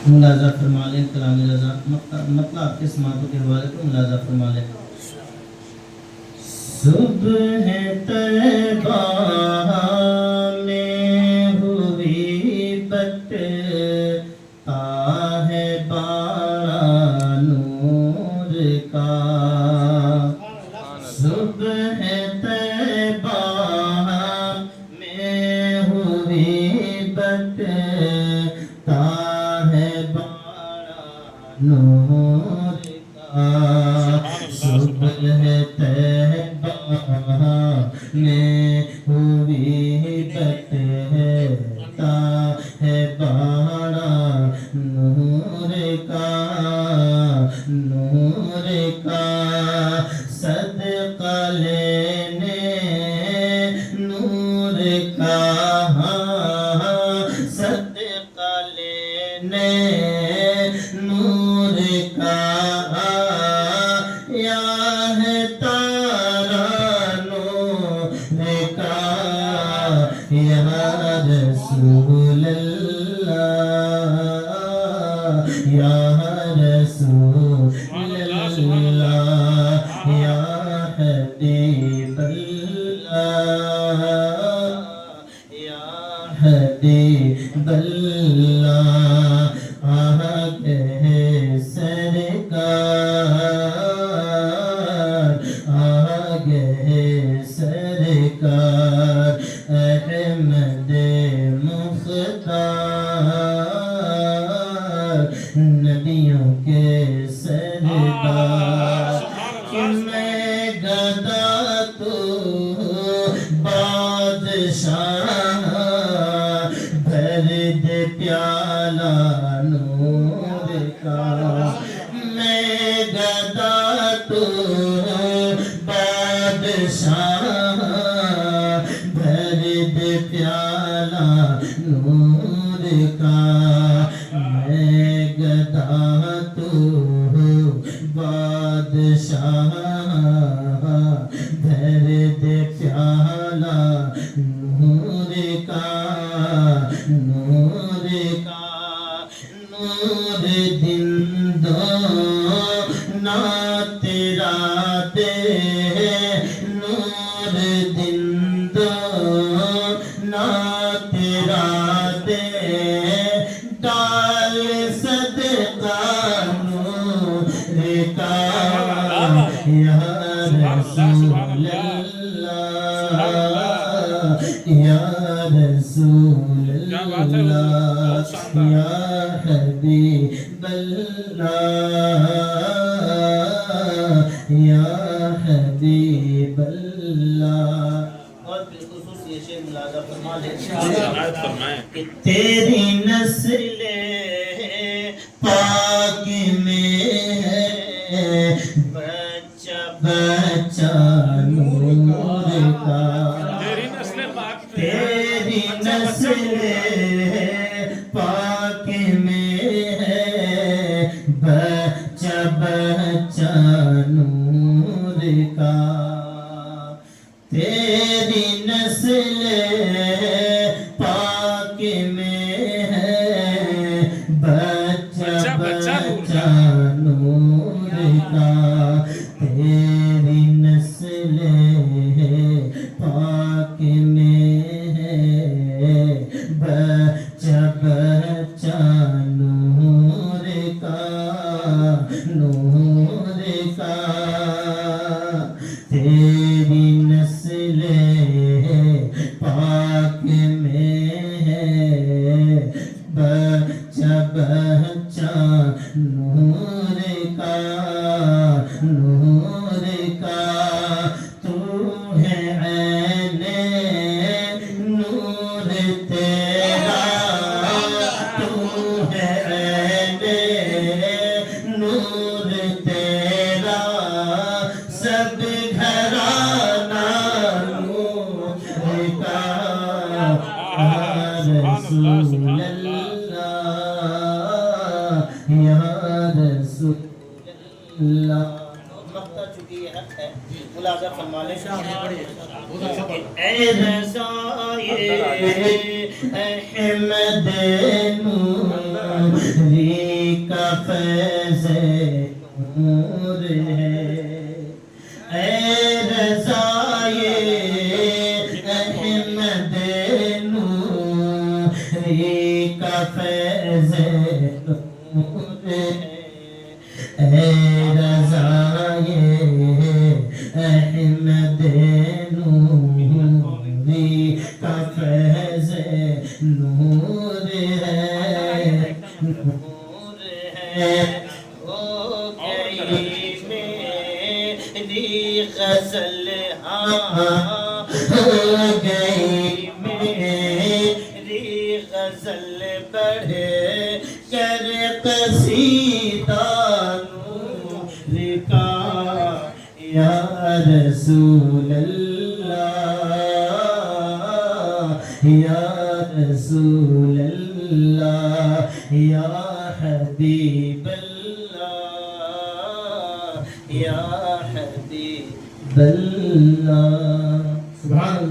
ملاحظہ فرما لیں کلام رضا مطلب آپ کے سماعتوں کے حوالے کو ملاحظہ فرما لیں. صبح طیبہ میں ہوئی بت ہے بارہ نور کا. صبح طیبہ میں ہوئی بت ہے بارہ نور کا. صبح طیبہ میں ہوئی بت ہے بارہ نور کا. نور کا صدقہ لینے نور کا. صدقہ لینے نور کا. یا ہے تارا نور کا. یا رسول اللہ یا رسول اللہ یا حبیب اللہ یا حبیب اللہ. آگے سرکار آگے سرکار احمد مختار نبیوں کے سردار. کہ میں گدا تو بادشاہ بھر دے پیالہ نور کا. میں گدا تو بادشاہ بھر دے پیالہ نور کا. میں گدا تو بادشاہ بھر دے پیالہ نور کا. نور کا نور دن دو نا تیرا دے. نور دن دو نا تیرا دے. ڈال صدقہ نور کا. یا رسول اللہ یا رسول اللہ یا حبیب اللہ یا حبیب اللہ. اور بالخصوص یہ شعر ملاحظہ فرما لیں کہ تیری نسل پاک میں ہے بچہ بچہ نور کا. تیری نسل پاک میں ہے بچہ بچہ نور کا. تیری نسل پاک میں ہے بچہ بچہ نور کا. تیری نسل پاک میں ہے بچہ بچہ نور کا. نور کا تیری نسل پاک میں ہے بچہ بچہ نور کا. نور کا تو ہے عین نور تیرا. تو ہے عین نور تیرا. سب گھرانہ نور کا. رسول اللہ یا رسول اللہ. مقطع چونکہ یہ حق ہے ملاحظہ فرما لیں. اے رضائے احمد نوری فیض نور ہے اے رضائے احمد نوری کا فیض نور ہے اے رضائے احمد نوری کا فیض نور ہے نور ہے ہو گئی میری غزل ہاں ہو گئی میری غزل بڑھ کر قصیدہ نور کا یا رسول اللہ یا رسول اللہ یا حبیب اللہ یا حبیب اللہ سبحان اللہ